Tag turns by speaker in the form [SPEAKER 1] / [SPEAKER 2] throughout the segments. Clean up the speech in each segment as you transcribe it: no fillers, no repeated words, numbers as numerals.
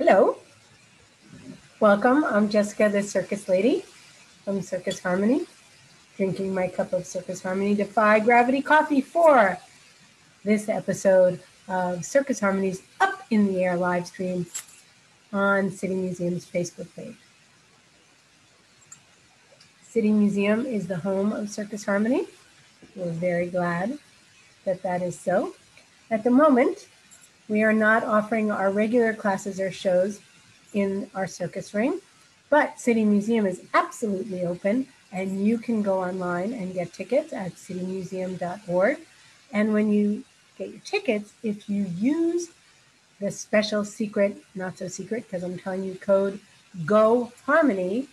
[SPEAKER 1] Hello, welcome. I'm Jessica, the Circus Lady from Circus Harmony, drinking my cup of Circus Harmony Defy Gravity coffee for this episode of Circus Harmony's Up in the Air live stream on City Museum's Facebook page. City Museum is the home of Circus Harmony. We're very glad that that is so. At the moment, we are not offering our regular classes or shows in our circus ring, but City Museum is absolutely open, and you can go online and get tickets at citymuseum.org. And when you get your tickets, if you use the special secret, not so secret, because I'm telling you code GO Harmony,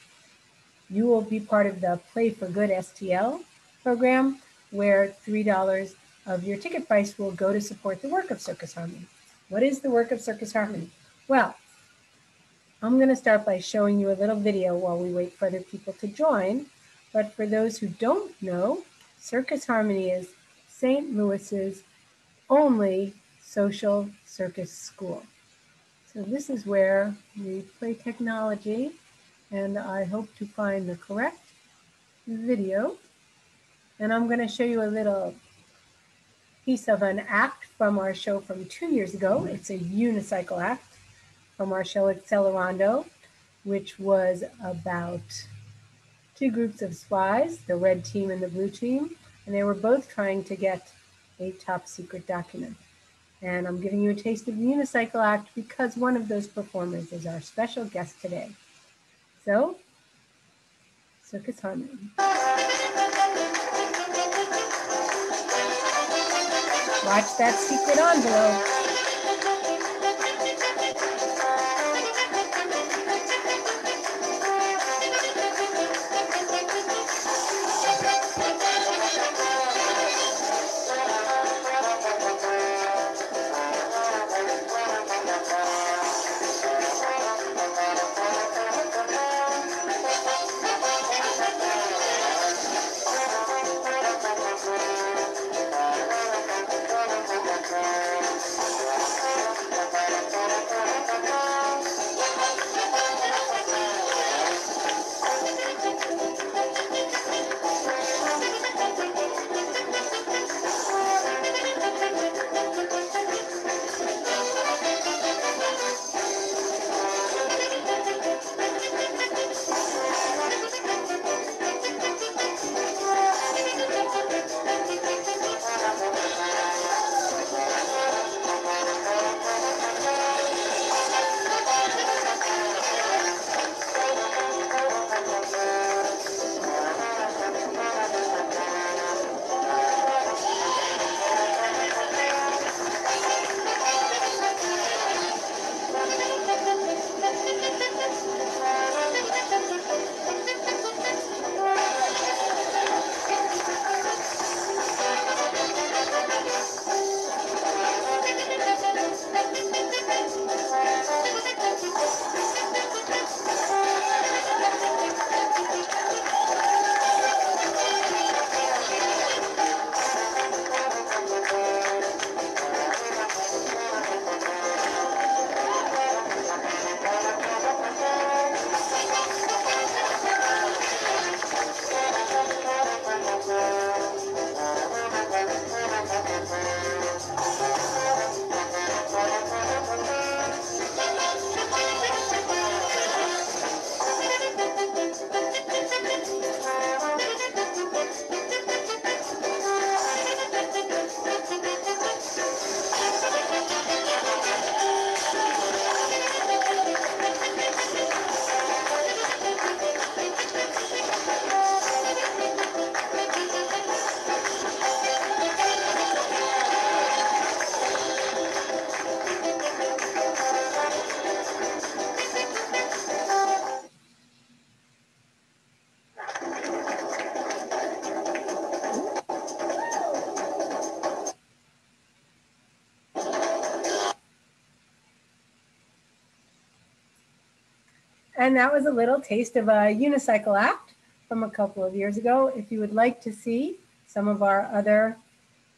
[SPEAKER 1] you will be part of the Play for Good STL program, where $3 of your ticket price will go to support the work of Circus Harmony. What is the work of Circus Harmony? Well, I'm going to start by showing you a little video while we wait for other people to join. But for those who don't know, Circus Harmony is St. Louis's only social circus school. So this is where we play technology, and I hope to find the correct video. And I'm going to show you a little piece of an act from our show from 2 years ago. It's a unicycle act from our show at Celerando, which was about two groups of spies, the red team and the blue team, and they were both trying to get a top secret document. And I'm giving you a taste of the unicycle act because one of those performers is our special guest today. So, Circus Harmony. Watch that secret envelope. And that was a little taste of a unicycle act from a couple of years ago. If you would like to see some of our other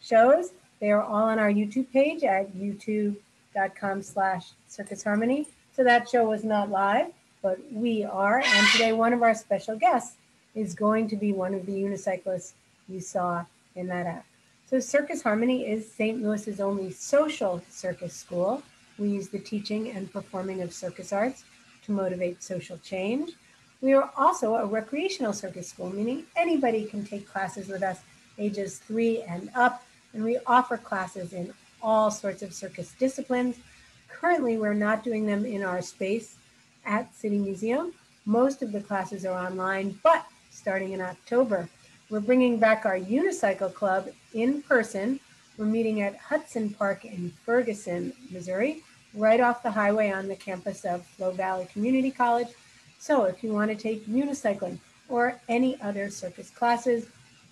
[SPEAKER 1] shows, They are all on our YouTube page at youtube.com/Circus Harmony. So that show was not live, but we are. And today one of our special guests is going to be one of the unicyclists you saw in that act. So Circus Harmony is St. Louis's only social circus school. We use the teaching and performing of circus arts to motivate social change. We are also a recreational circus school, meaning anybody can take classes with us, ages 3 and up, and we offer classes in all sorts of circus disciplines. Currently, we're not doing them in our space at City Museum. Most of the classes are online, but starting in October, we're bringing back our unicycle club in person. We're meeting at Hudson Park in Ferguson, Missouri, right off the highway on the campus of Flo Valley Community College. So if you want to take unicycling or any other circus classes,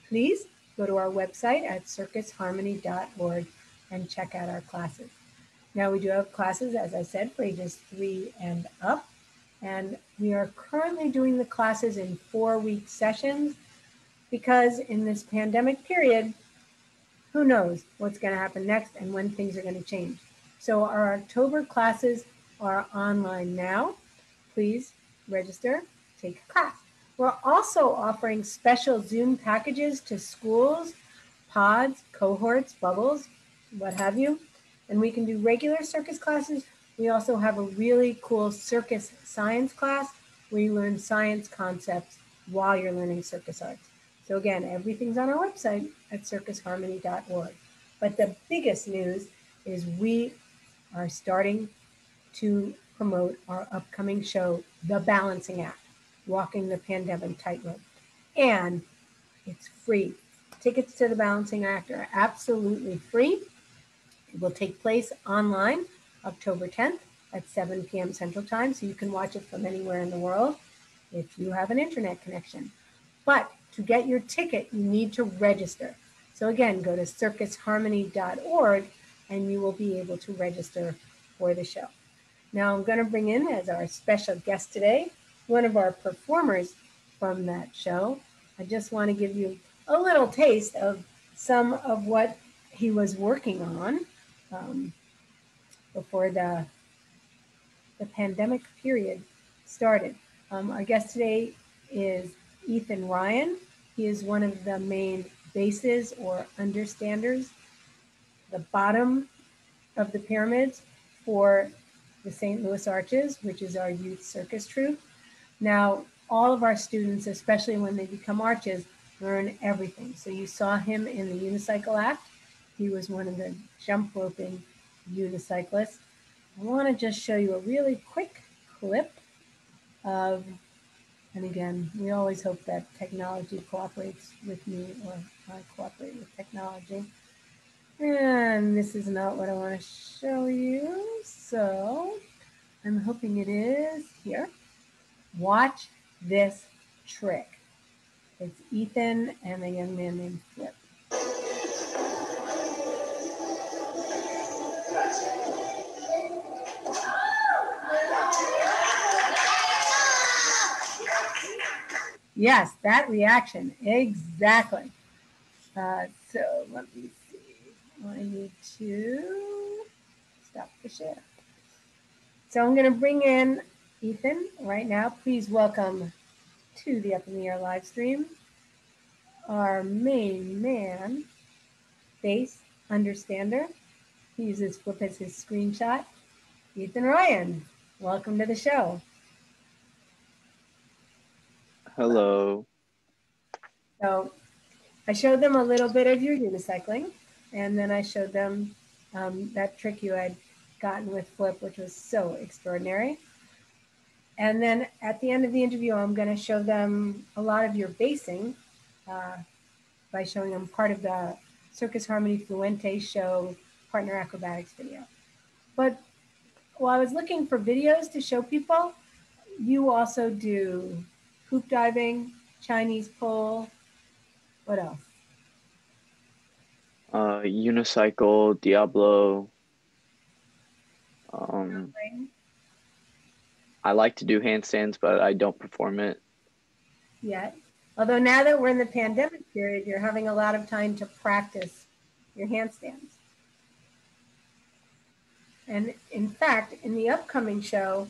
[SPEAKER 1] please go to our website at circusharmony.org and check out our classes. Now we do have classes, as I said, for ages 3 and up, and we are currently doing the classes in 4-week sessions because in this pandemic period, who knows what's going to happen next and when things are going to change. So our October classes are online now. Please register, take a class. We're also offering special Zoom packages to schools, pods, cohorts, bubbles, what have you. And we can do regular circus classes. We also have a really cool circus science class where you learn science concepts while you're learning circus arts. So again, everything's on our website at circusharmony.org. But the biggest news is we are starting to promote our upcoming show, The Balancing Act, Walking the Pandemic Tightrope. And it's free. Tickets to The Balancing Act are absolutely free. It will take place online October 10th at 7 p.m. Central Time, so you can watch it from anywhere in the world if you have an internet connection. But to get your ticket, you need to register. So again, go to circusharmony.org and you will be able to register for the show. Now I'm going to bring in as our special guest today, one of our performers from that show. I just want to give you a little taste of some of what he was working on before the pandemic period started. Our guest today is Ethan Ryan. He is one of the main bases or understanders, the bottom of the pyramids for the St. Louis Arches, which is our youth circus troupe. Now, all of our students, especially when they become arches, learn everything. So you saw him in the unicycle act. He was one of the jump roping unicyclists. I want to just show you a really quick clip of, and again, we always hope that technology cooperates with me or I cooperate with technology. And this is not what I want to show you. So I'm hoping it is here. Watch this trick. It's Ethan and a young man named Flip. Yes, that reaction, exactly. So let me see. I need to stop the share. So I'm going to bring in Ethan right now. Please welcome to the Up in the Air live stream our main man, bass understander. He uses Flip as his screenshot. Ethan Ryan, welcome to the show.
[SPEAKER 2] Hello.
[SPEAKER 1] So I showed them a little bit of your unicycling, and then I showed them that trick you had gotten with Flip, which was so extraordinary. And then at the end of the interview, I'm going to show them a lot of your basing by showing them part of the Circus Harmony Fluente show partner acrobatics video. But while I was looking for videos to show people, you also do hoop diving, Chinese pole, what else?
[SPEAKER 2] Unicycle, Diablo. I like to do handstands, but I don't perform it
[SPEAKER 1] yet. Although now that we're in the pandemic period, you're having a lot of time to practice your handstands. And in fact, in the upcoming show,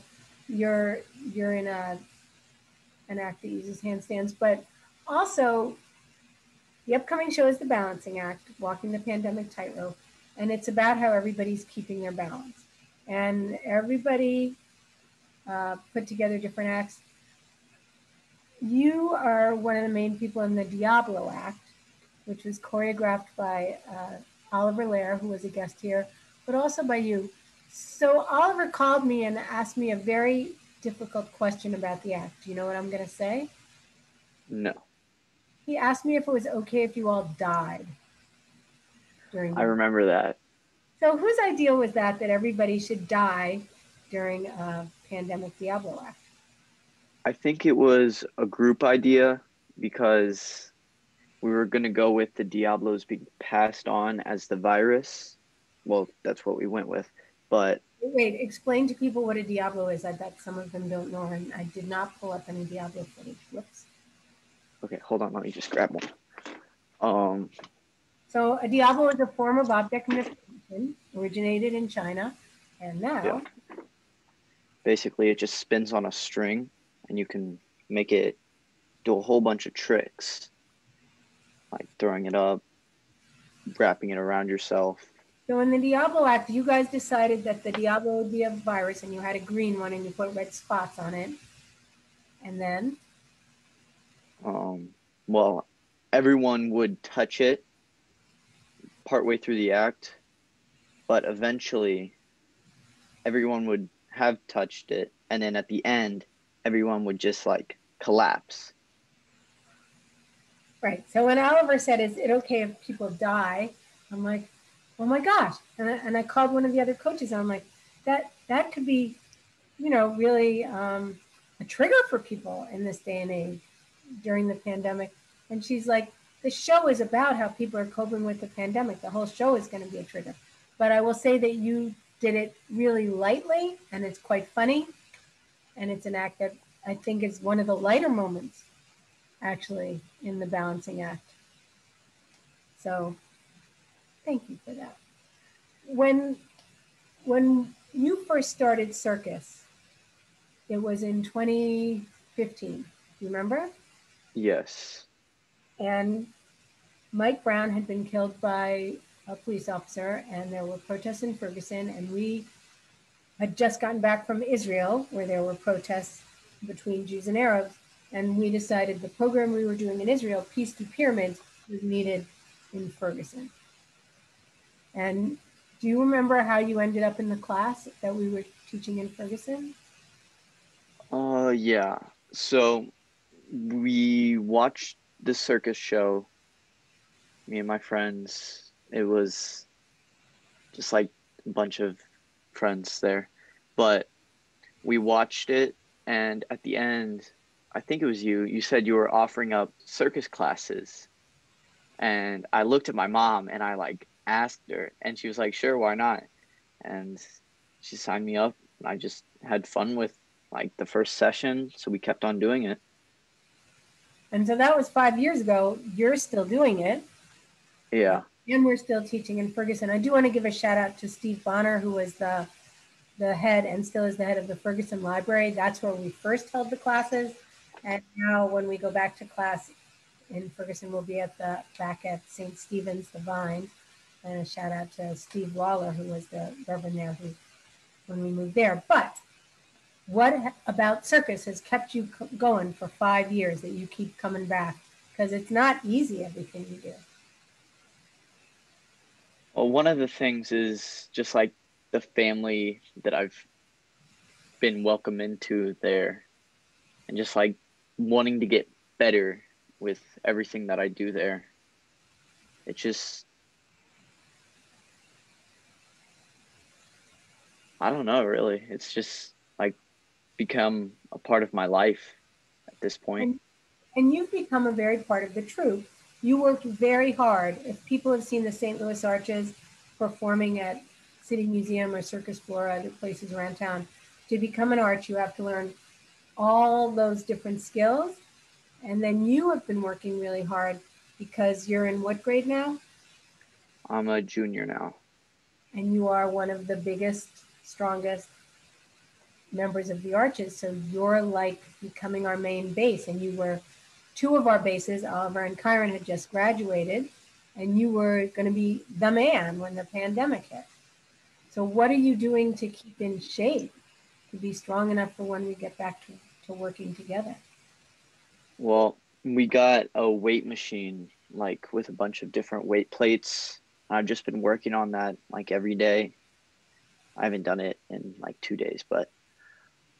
[SPEAKER 1] you're in an act that uses handstands, but also the upcoming show is the balancing act, Walking the Pandemic Tightrope, and it's about how everybody's keeping their balance. And everybody put together different acts. You are one of the main people in the Diablo act, which was choreographed by Oliver Lair, who was a guest here, but also by you. So Oliver called me and asked me a very difficult question about the act. Do you know what I'm going to say?
[SPEAKER 2] No.
[SPEAKER 1] He asked me if it was okay if you all died during
[SPEAKER 2] I remember that.
[SPEAKER 1] So whose idea was that everybody should die during a pandemic Diablo act?
[SPEAKER 2] I think it was a group idea because we were going to go with the Diablos being passed on as the virus. Well, that's what we went with. But
[SPEAKER 1] wait, explain to people what a Diablo is. I bet some of them don't know, and I did not pull up any Diablo footage. Whoops.
[SPEAKER 2] Okay, hold on. Let me just grab one.
[SPEAKER 1] So a Diablo is a form of object manipulation, originated in China, and now.
[SPEAKER 2] Yeah. Basically, it just spins on a string, and you can make it do a whole bunch of tricks, like throwing it up, wrapping it around yourself.
[SPEAKER 1] So in the Diablo act, you guys decided that the Diablo would be a virus, and you had a green one, and you put red spots on it. And then?
[SPEAKER 2] Well, everyone would touch it partway through the act, but eventually everyone would have touched it, and then at the end, everyone would just like collapse.
[SPEAKER 1] Right. So when Oliver said, "Is it okay if people die?" I'm like, "Oh my gosh!" And I called one of the other coaches, and I'm like, "That could be, really a trigger for people in this day and age during the pandemic." And she's like, "The show is about how people are coping with the pandemic. The whole show is going to be a trigger." But I will say that you did it really lightly, and it's quite funny, and it's an act that I think is one of the lighter moments, actually, in the balancing act. So thank you for that. When you first started Circus, it was in 2015. You remember?
[SPEAKER 2] Yes.
[SPEAKER 1] And Mike Brown had been killed by a police officer, and there were protests in Ferguson, and we had just gotten back from Israel, where there were protests between Jews and Arabs, and we decided the program we were doing in Israel, Peace Through Pyramids, was needed in Ferguson. And do you remember how you ended up in the class that we were teaching in Ferguson?
[SPEAKER 2] Yeah. So we watched the circus show, me and my friends. It was just like a bunch of friends there. But we watched it, and at the end, I think it was you said you were offering up circus classes. And I looked at my mom and I like asked her, and she was like, "Sure, why not?" And she signed me up, and I just had fun with like the first session, so we kept on doing it.
[SPEAKER 1] And so that was 5 years ago. You're still doing it.
[SPEAKER 2] Yeah.
[SPEAKER 1] And we're still teaching in Ferguson. I do want to give a shout out to Steve Bonner, who was the head and still is the head of the Ferguson Library. That's where we first held the classes. And now when we go back to class in Ferguson, we'll be back at St. Stephen's the Vine. And a shout out to Steve Waller, who was the reverend there when we moved there. But what about Circus has kept you going for 5 years that you keep coming back? Because it's not easy, everything you do.
[SPEAKER 2] Well, one of the things is just like the family that I've been welcomed into there, and just like wanting to get better with everything that I do there. It's just, I don't know, really. It's just like become a part of my life at this point.
[SPEAKER 1] And you've become a very part of the troupe. You worked very hard. If people have seen the St. Louis Arches performing at City Museum or Circus Flora, other places around town, to become an arch, you have to learn all those different skills. And then you have been working really hard because you're in what grade now?
[SPEAKER 2] I'm a junior now.
[SPEAKER 1] And you are one of the biggest strongest members of the arches. So you're like becoming our main base, and you were two of our bases. Oliver and Kyron had just graduated, and you were going to be the man when the pandemic hit. So what are you doing to keep in shape, to be strong enough for when we get back to working together?
[SPEAKER 2] Well, we got a weight machine, like with a bunch of different weight plates. I've just been working on that like every day. I haven't done it in like 2 days, but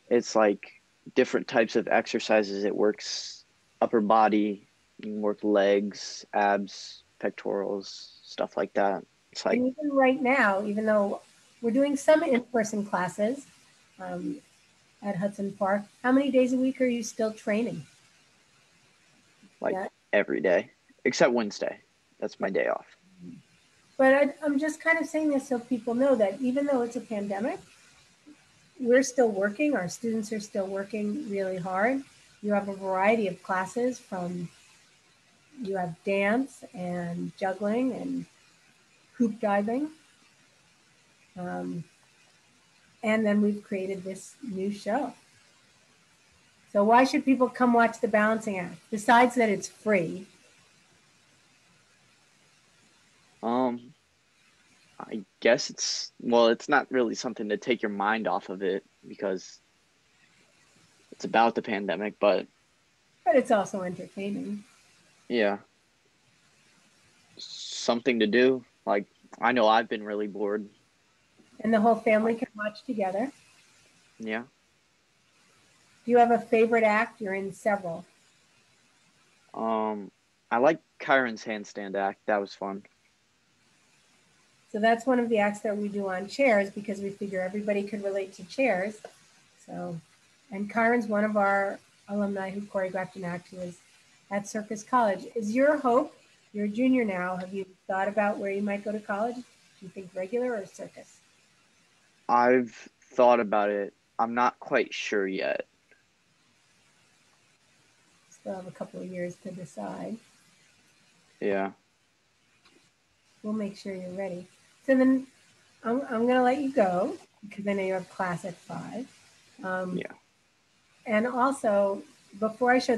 [SPEAKER 2] it's like different types of exercises. It works upper body, you can work legs, abs, pectorals, stuff like that. It's like,
[SPEAKER 1] And even right now, even though we're doing some in-person classes at Hudson Park, how many days a week are you still training?
[SPEAKER 2] like
[SPEAKER 1] Yeah.
[SPEAKER 2] every day, except Wednesday. That's my day off.
[SPEAKER 1] But I'm just kind of saying this so people know that even though it's a pandemic, we're still working. Our students are still working really hard. You have a variety of classes you have dance and juggling and hoop diving. And then we've created this new show. So why should people come watch the balancing act? Besides that it's free.
[SPEAKER 2] I guess it's not really something to take your mind off of it because it's about the pandemic, but
[SPEAKER 1] It's also entertaining.
[SPEAKER 2] yeah, something to do. Like, I know I've been really bored.
[SPEAKER 1] And the whole family can watch together.
[SPEAKER 2] Yeah.
[SPEAKER 1] Do you have a favorite act? You're in several.
[SPEAKER 2] I like Kyron's handstand act. That was fun.
[SPEAKER 1] So that's one of the acts that we do on chairs because we figure everybody could relate to chairs. So, and Kyron's one of our alumni who choreographed an act who was at Circus College. Is your hope, you're a junior now, have you thought about where you might go to college? Do you think regular or circus?
[SPEAKER 2] I've thought about it. I'm not quite sure yet.
[SPEAKER 1] Still have a couple of years to decide.
[SPEAKER 2] Yeah.
[SPEAKER 1] We'll make sure you're ready. So then I'm going to let you go because I know you have class at 5.
[SPEAKER 2] Yeah.
[SPEAKER 1] And also, before I show,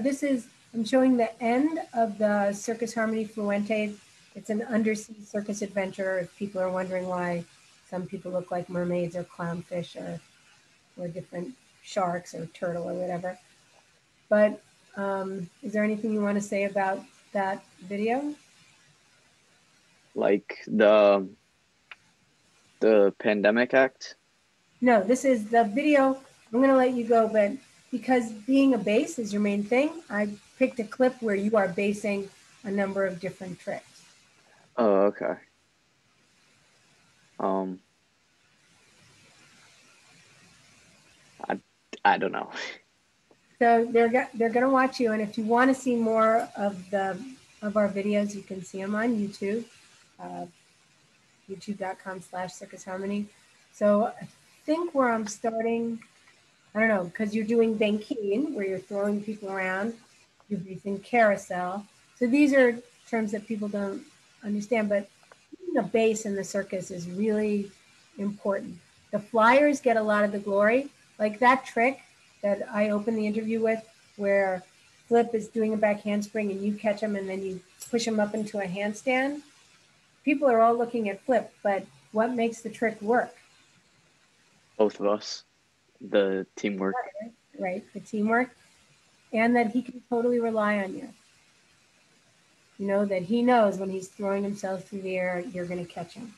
[SPEAKER 1] I'm showing the end of the Circus Harmony Fluente. It's an undersea circus adventure. If people are wondering why some people look like mermaids or clownfish or different sharks or turtle or whatever. But is there anything you want to say about that video?
[SPEAKER 2] Like the pandemic act.
[SPEAKER 1] No, this is the video. I'm going to let you go, but because being a bass is your main thing, I picked a clip where you are basing a number of different tricks.
[SPEAKER 2] Oh, okay. I don't know.
[SPEAKER 1] So they're going to watch you, and if you want to see more of our videos, you can see them on YouTube, youtube.com/Circus Harmony. So I think where I'm starting, I don't know, because you're doing banquine, where you're throwing people around, you're using carousel. So these are terms that people don't understand, but the bass in the circus is really important. The flyers get a lot of the glory, like that trick that I opened the interview with, where Flip is doing a back handspring and you catch him and then you push him up into a handstand. People are all looking at Flip, but what makes the trick work?
[SPEAKER 2] Both of us. The teamwork.
[SPEAKER 1] Right, the teamwork, and that he can totally rely on you. You know, that he knows when he's throwing himself through the air, you're going to catch him.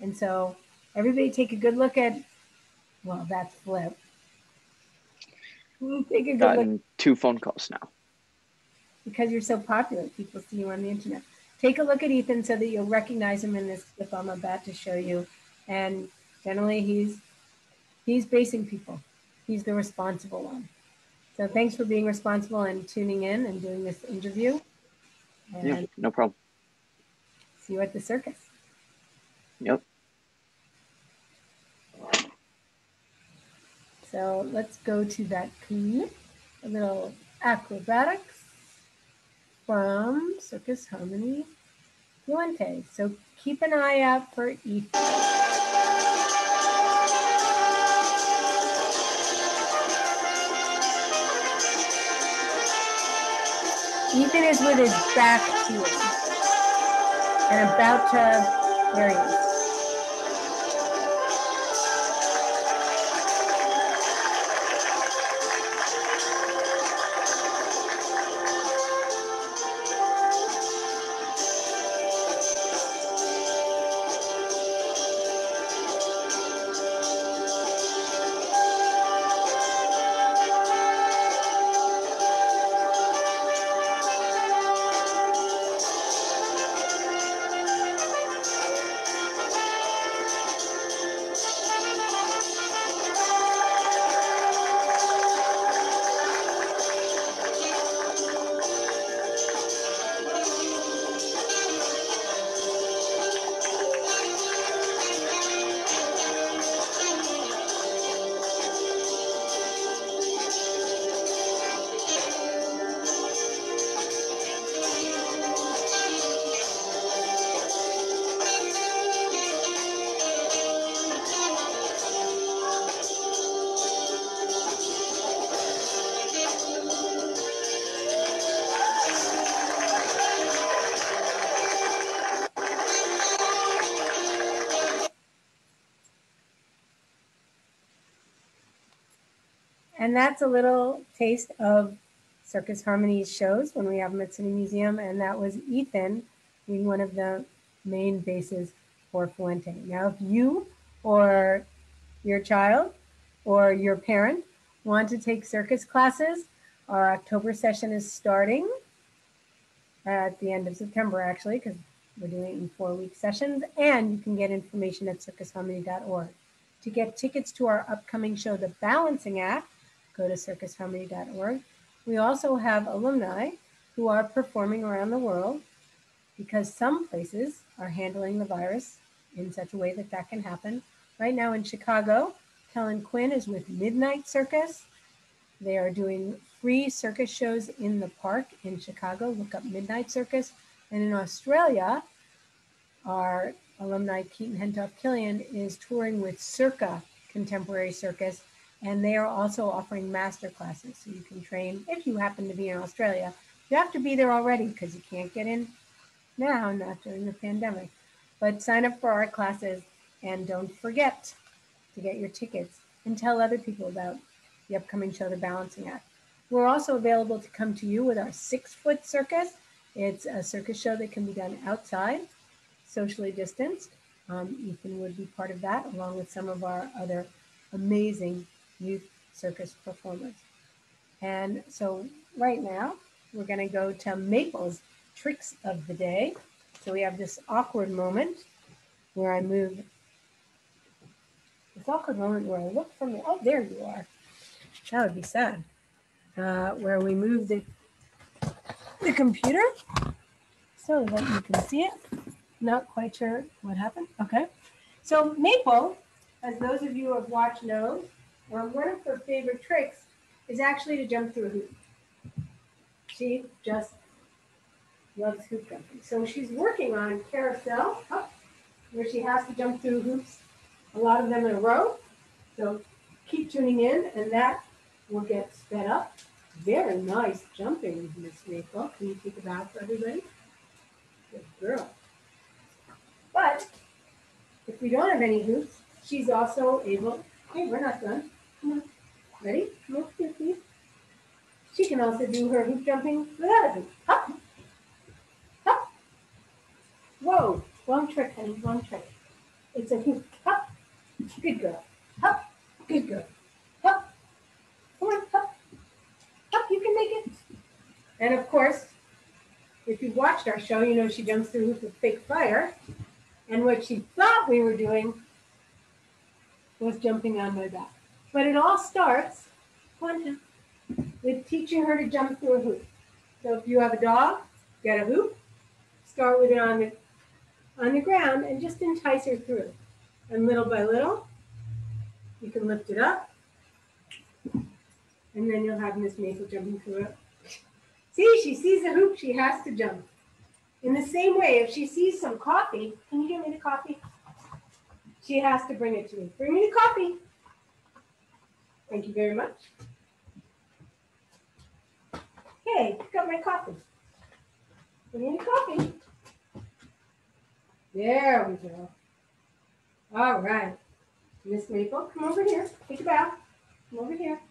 [SPEAKER 1] And so everybody take a good look at, well, that's Flip. Take a good
[SPEAKER 2] Gotten
[SPEAKER 1] look.
[SPEAKER 2] 2 phone calls now.
[SPEAKER 1] Because you're so popular, people see you on the internet. Take a look at Ethan so that you'll recognize him in this clip I'm about to show you. And generally he's basing people. He's the responsible one. So thanks for being responsible and tuning in and doing this interview. And
[SPEAKER 2] Yeah, no problem.
[SPEAKER 1] see you at the circus.
[SPEAKER 2] Yep.
[SPEAKER 1] So let's go to that clip, a little acrobatics from Circus Harmony Fluente. So keep an eye out for Ethan. Ethan is with his back to you and about to, there he is. And that's a little taste of Circus Harmony's shows when we have them at City Museum. And that was Ethan being one of the main bases for Fuente. Now, if you or your child or your parent want to take circus classes, our October session is starting at the end of September, actually, because we're doing it in 4-week sessions. And you can get information at circusharmony.org. To get tickets to our upcoming show, The Balancing Act, go to circusharmony.org. We also have alumni who are performing around the world because some places are handling the virus in such a way that that can happen. Right now in Chicago, Kellen Quinn is with Midnight Circus. They are doing free circus shows in the park in Chicago. Look up Midnight Circus. And in Australia, our alumni Keaton Hentoff Killian is touring with Circa Contemporary Circus, and they are also offering master classes. So you can train if you happen to be in Australia. You have to be there already because you can't get in now, not during the pandemic. But sign up for our classes and don't forget to get your tickets and tell other people about the upcoming show, The Balancing Act. We're also available to come to you with our 6-foot circus. It's a circus show that can be done outside, socially distanced. Ethan would be part of that, along with some of our other amazing youth circus performers. And so right now, we're going to go to Maple's Tricks of the Day. So we have this awkward moment where I move, this awkward moment where I look from the, oh, there you are. That would be sad. Where we move the computer so that you can see it. Not quite sure what happened. Okay. So Maple, as those of you who have watched know, one of her favorite tricks is actually to jump through a hoop. She just loves hoop jumping. So she's working on carousel, where she has to jump through hoops, a lot of them in a row. So keep tuning in, and that will get sped up. Very nice jumping, Miss Maple. Can you take a bow for everybody? Good girl. But if we don't have any hoops, she's also able, hey, we're not done. Come on. Ready? Come over here, please. She can also do her hoop jumping without a hoop. Hop. Hop. Whoa. Wrong trick, honey. Wrong trick. It's a hoop. Hop. Good girl. Hop. Good girl. Hop. Come on. Hop. Hop. You can make it. And of course, if you've watched our show, you know she jumps through hoops with fake fire. And what she thought we were doing was jumping on my back. But it all starts with teaching her to jump through a hoop. So if you have a dog, get a hoop, start with it on the ground, and just entice her through. And little by little, you can lift it up, and then you'll have Miss Maple jumping through it. See, she sees a hoop, she has to jump. In the same way, if she sees some coffee, can you get me the coffee? She has to bring it to me. Bring me the coffee. Thank you very much. Hey, pick up my coffee. We need a coffee. There we go. All right. Miss Maple, come over here. Take a bow. Come over here.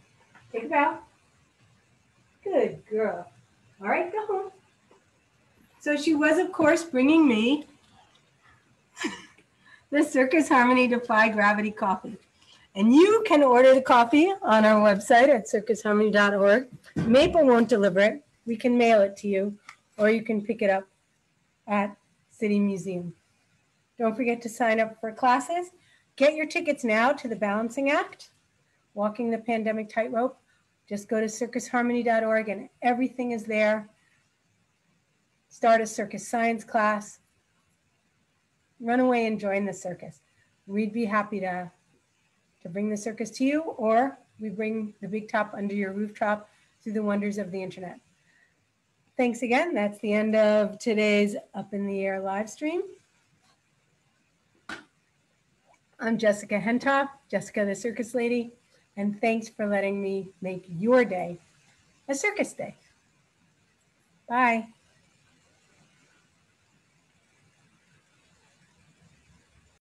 [SPEAKER 1] Take a bow. Good girl. All right, go home. So she was, of course, bringing me the Circus Harmony Defy Gravity coffee. And you can order the coffee on our website at circusharmony.org. Maple won't deliver it. We can mail it to you, or you can pick it up at City Museum. Don't forget to sign up for classes. Get your tickets now to the Balancing Act, Walking the Pandemic Tightrope. Just go to circusharmony.org and everything is there. Start a circus science class. Run away and join the circus. We'd be happy to bring the circus to you, or we bring the big top under your rooftop through the wonders of the internet. Thanks again. That's the end of today's Up in the Air live stream. I'm Jessica Hentoff, Jessica the Circus Lady, and thanks for letting me make your day a circus day. Bye.